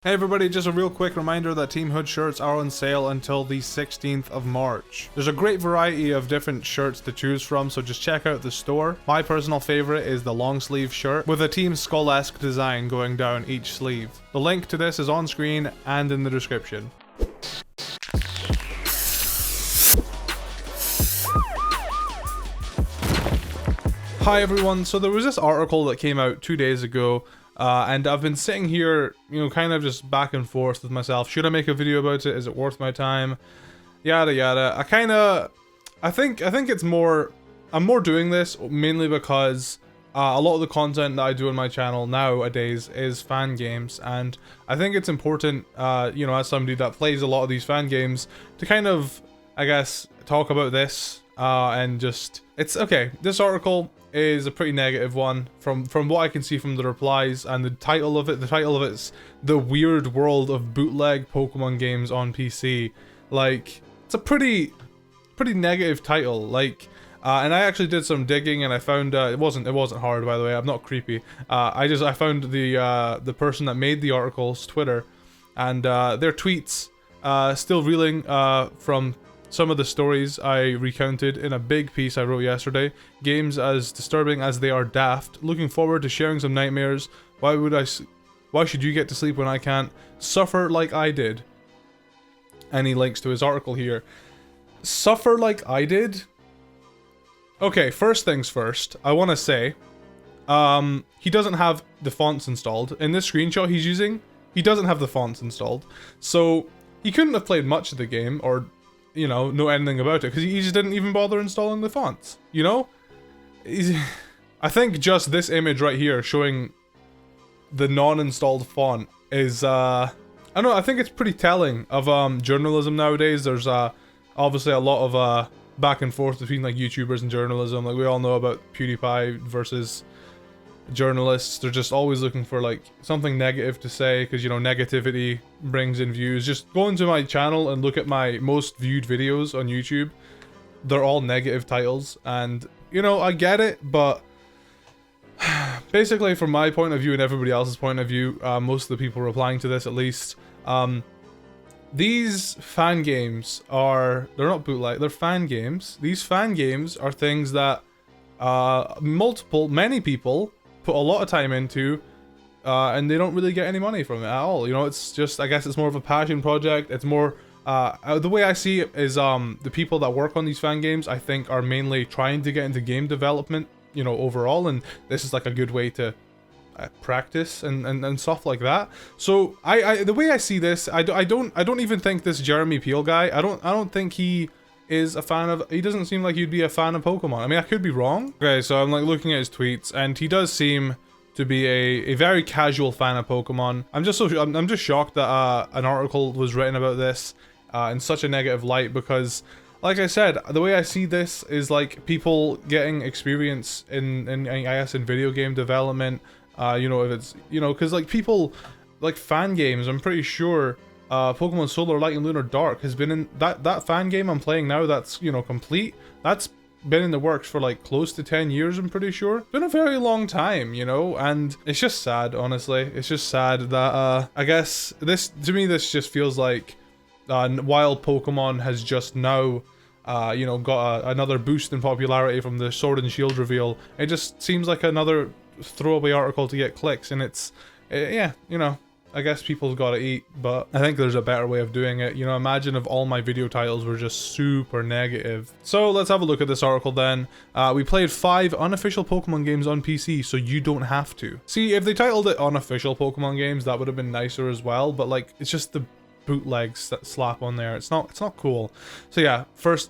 Hey everybody, just a real quick reminder that Team Hood shirts are on sale until the 16th of March. There's a great variety of different shirts to choose from, so just check out the store. My personal favorite is the long sleeve shirt with a Team Skull-esque design going down each sleeve. The link to this is on screen and in the description. Hi everyone, so there was this article that came out 2 days ago. And I've been sitting here, kind of just back and forth with myself. Should I make a video about it? Is it worth my time? Yada yada. I think it's more, I'm more doing this mainly because a lot of the content that I do on my channel nowadays is fan games. And I think it's important, as somebody that plays a lot of these fan games, to kind of, I guess, talk about this and just, it's okay. This article is a pretty negative one from what I can see from the replies, and the title of it's The Weird World of Bootleg Pokemon Games on PC. Like, it's a pretty negative title. Like, and I actually did some digging and I found it wasn't hard, by the way. I'm not creepy. I found the person that made the article's Twitter, and their tweets still reeling from some of the stories I recounted in a big piece I wrote yesterday. Games as disturbing as they are daft. Looking forward to sharing some nightmares. Why should you get to sleep when I can't? Suffer like I did. And he links to his article here. Suffer like I did? Okay, first things first. I want to say, he doesn't have the fonts installed. In this screenshot he's using, he doesn't have the fonts installed. So he couldn't have played much of the game, or know anything about it, because he just didn't even bother installing the fonts, I think just this image right here showing the non-installed font is, I don't know, I think it's pretty telling of journalism nowadays. There's obviously a lot of back and forth between like YouTubers and journalism. Like, we all know about PewDiePie versus journalists. They're just always looking for like something negative to say, because negativity brings in views. Just go into my channel and look at my most viewed videos on YouTube. They're all negative titles, and I get it, but basically from my point of view and everybody else's point of view, most of the people replying to this at least, these fan games they're not bootleg, they're fan games. These fan games are things that many people put a lot of time into, and they don't really get any money from it at all. It's just, I guess it's more of a passion project. It's more, the way I see it is, the people that work on these fan games, I think, are mainly trying to get into game development, overall, and this is like a good way to practice and stuff like that. So the way I see this, I don't even think this Jeremy Peel guy, I don't think he is a fan of, he doesn't seem like he'd be a fan of Pokemon. I mean, I could be wrong. Okay, so I'm like looking at his tweets, and he does seem to be a very casual fan of Pokemon. I'm just shocked that an article was written about this in such a negative light, because like I said, the way I see this is like people getting experience in I guess in video game development, if it's, because like people like fan games, I'm pretty sure Pokemon Solar, Light and Lunar Dark has been in that fan game I'm playing now, that's complete, that's been in the works for like close to 10 years, I'm pretty sure. Been a very long time, and it's just sad, honestly. It's just sad that I guess this, to me, this just feels like while Pokemon has just now got another boost in popularity from the Sword and Shield reveal, it just seems like another throwaway article to get clicks, and it's yeah, I guess people's gotta eat, but I think there's a better way of doing it. Imagine if all my video titles were just super negative. So let's have a look at this article then. We played 5 unofficial Pokemon games on PC, so you don't have to. See, if they titled it unofficial Pokemon games, that would have been nicer as well, but like, it's just the bootlegs that slap on there. It's not cool. So yeah, first,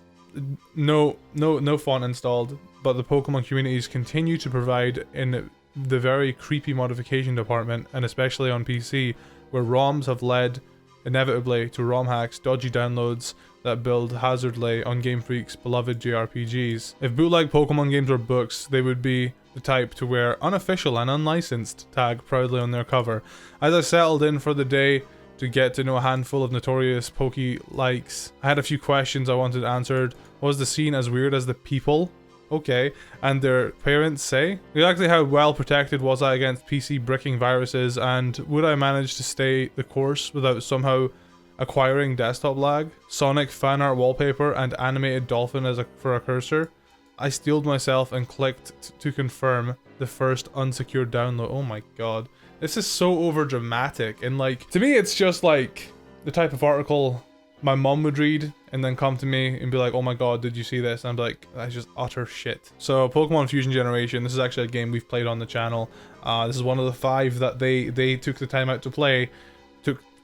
no font installed, but the Pokemon communities continue to provide in the very creepy modification department, and especially on PC, where ROMs have led inevitably to ROM hacks, dodgy downloads that build hazardly on Game Freak's beloved JRPGs. If bootleg Pokemon games were books, they would be the type to wear unofficial and unlicensed tag proudly on their cover. As I settled in for the day to get to know a handful of notorious Poke likes, I had a few questions I wanted answered. Was the scene as weird as the people? Okay. And their parents say, exactly how well protected was I against PC bricking viruses, and would I manage to stay the course without somehow acquiring desktop lag? Sonic fan art wallpaper and animated dolphin for a cursor. I steeled myself and clicked to confirm the first unsecured download. Oh my god. This is so over dramatic, and like, to me it's just like the type of article my mom would read and then come to me and be like, oh my god, did you see this? And I'm like, that's just utter shit. So Pokemon Fusion Generation, this is actually a game we've played on the channel. This is one of the 5 that they took the time out to play.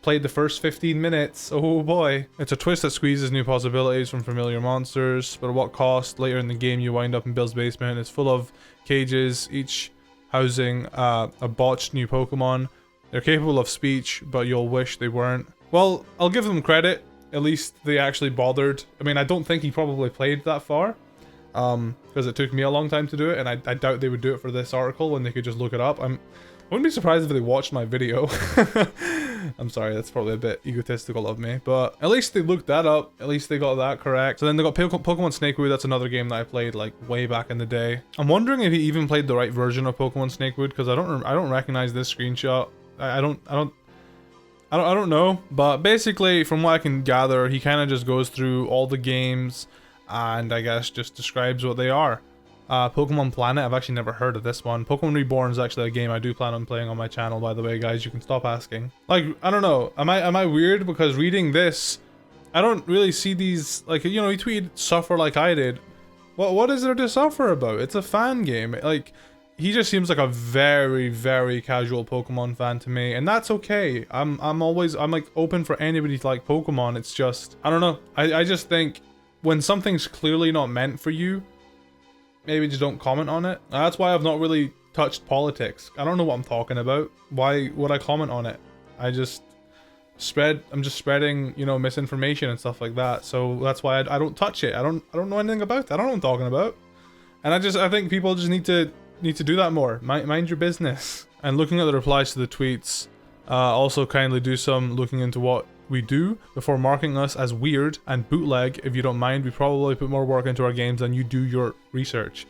Played the first 15 minutes. Oh boy. It's a twist that squeezes new possibilities from familiar monsters, but at what cost? Later in the game you wind up in Bill's basement. It's full of cages, each housing a botched new Pokemon. They're capable of speech, but you'll wish they weren't. Well, I'll give them credit. At least they actually bothered. I mean, I don't think he probably played that far, because it took me a long time to do it, and I doubt they would do it for this article when they could just look it up. I wouldn't be surprised if they watched my video. I'm sorry, that's probably a bit egotistical of me, but at least they looked that up. At least they got that correct. So then they got Pokemon Snakewood. That's another game that I played like way back in the day. I'm wondering if he even played the right version of Pokemon Snakewood, because I don't recognize this screenshot. I don't know, but basically from what I can gather, he kind of just goes through all the games and I guess just describes what they are. Pokemon Planet, I've actually never heard of this one. Pokemon Reborn is actually a game I do plan on playing on my channel, by the way, guys. You can stop asking. Like, I don't know, am I weird? Because reading this, I don't really see these, like, you know, he tweeted suffer like I did. What is there to suffer about? It's a fan game. Like, he just seems like a very, very casual Pokemon fan to me, and that's okay. I'm like open for anybody to like Pokemon. It's just, I don't know. I just think when something's clearly not meant for you, maybe just don't comment on it. That's why I've not really touched politics. I don't know what I'm talking about. Why would I comment on it? I'm just spreading, you know, misinformation and stuff like that. So that's why I don't touch it. I don't know anything about that. I don't know what I'm talking about. And I think people just need to do that more. Mind your business. And looking at the replies to the tweets, also kindly do some looking into what we do before marking us as weird and bootleg. If you don't mind, we probably put more work into our games than you do your research.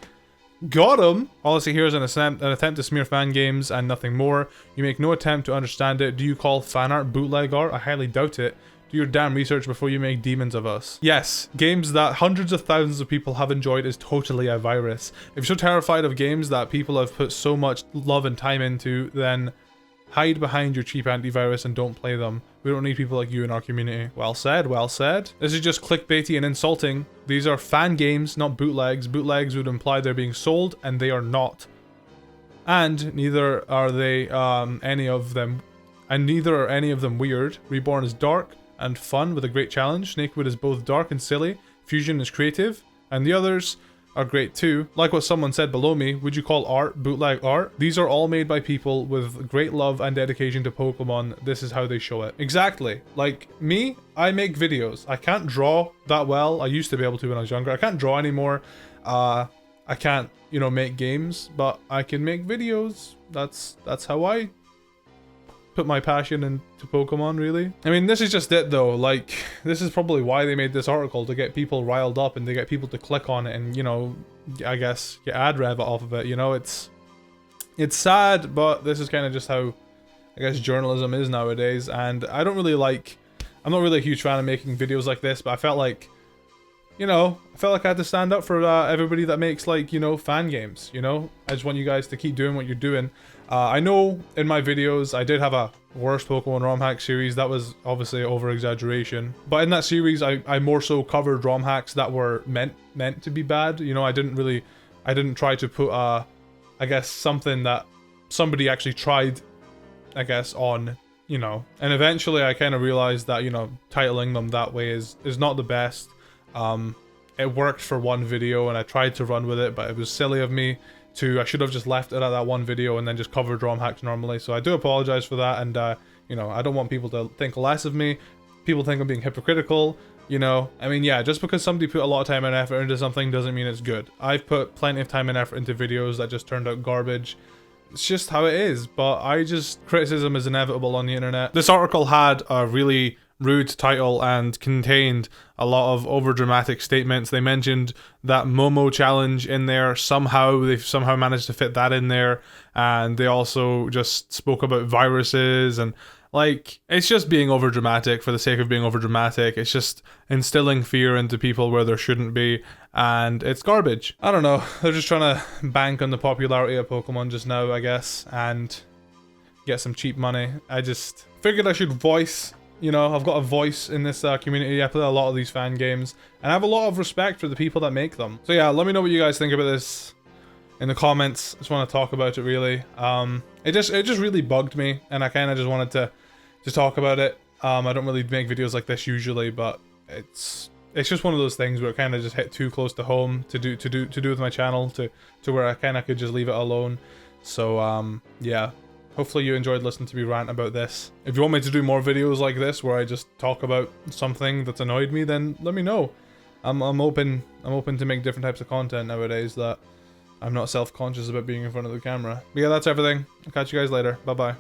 Got him! All I see here is an attempt to smear fan games and nothing more. You make no attempt to understand it. Do you call fan art bootleg art? I highly doubt it. Do your damn research before you make demons of us. Yes, games that hundreds of thousands of people have enjoyed is totally a virus. If you're so terrified of games that people have put so much love and time into, then hide behind your cheap antivirus and don't play them. We don't need people like you in our community. Well said, well said. This is just clickbaity and insulting. These are fan games, not bootlegs. Bootlegs would imply they're being sold, and they are not. And neither are they any of them weird. Reborn is dark and fun with a great challenge. Snakewood is both dark and silly. Fusion is creative, and the others are great too. Like what someone said below me, would you call art bootleg art? These are all made by people with great love and dedication to Pokemon. This is how they show it. Exactly. Like me, I make videos. I can't draw that well. I used to be able to when I was younger. I can't draw anymore. I can't, you know, make games, but I can make videos. That's how I put my passion into Pokemon, really. I mean, this is just it though. Like, this is probably why they made this article, to get people riled up and to get people to click on it and, you know, I guess get ad rev off of it. You know, it's sad, but this is kind of just how I guess journalism is nowadays. And I'm not really a huge fan of making videos like this, but I felt like, you know, I had to stand up for everybody that makes, like, you know, fan games, you know? I just want you guys to keep doing what you're doing. I know in my videos I did have a worst Pokemon ROM hack series. That was obviously over-exaggeration. But in that series, I more so covered ROM hacks that were meant to be bad. You know, I didn't try to put, I guess, something that somebody actually tried, I guess, on, you know. And eventually I kind of realized that, you know, titling them that way is not the best. It worked for one video and I tried to run with it, but it was silly of me to, I should have just left it at that one video and then just covered ROM hacks normally. So I do apologize for that, and you know, I don't want people to think less of me. People think I'm being hypocritical, you know. I mean, yeah, just because somebody put a lot of time and effort into something doesn't mean it's good. I've put plenty of time and effort into videos that just turned out garbage. It's just how it is, but criticism is inevitable on the internet. This article had a really rude title and contained a lot of overdramatic statements. They mentioned that Momo challenge in there somehow. They've somehow managed to fit that in there. And they also just spoke about viruses and like, it's just being overdramatic for the sake of being overdramatic. It's just instilling fear into people where there shouldn't be, and it's garbage. I don't know, they're just trying to bank on the popularity of Pokemon just now, I guess, and get some cheap money. I just figured I should voice, you know, I've got a voice in this community. I play a lot of these fan games, and I have a lot of respect for the people that make them. So yeah, let me know what you guys think about this in the comments. I just want to talk about it, really. It just really bugged me, and I kind of just wanted to talk about it. I don't really make videos like this usually, but it's just one of those things where it kind of just hit too close to home to do with my channel, to where I kind of could just leave it alone. So yeah, hopefully you enjoyed listening to me rant about this. If you want me to do more videos like this where I just talk about something that's annoyed me, then let me know. I'm open to make different types of content nowadays that I'm not self-conscious about being in front of the camera. But yeah, that's everything. I'll catch you guys later. Bye bye.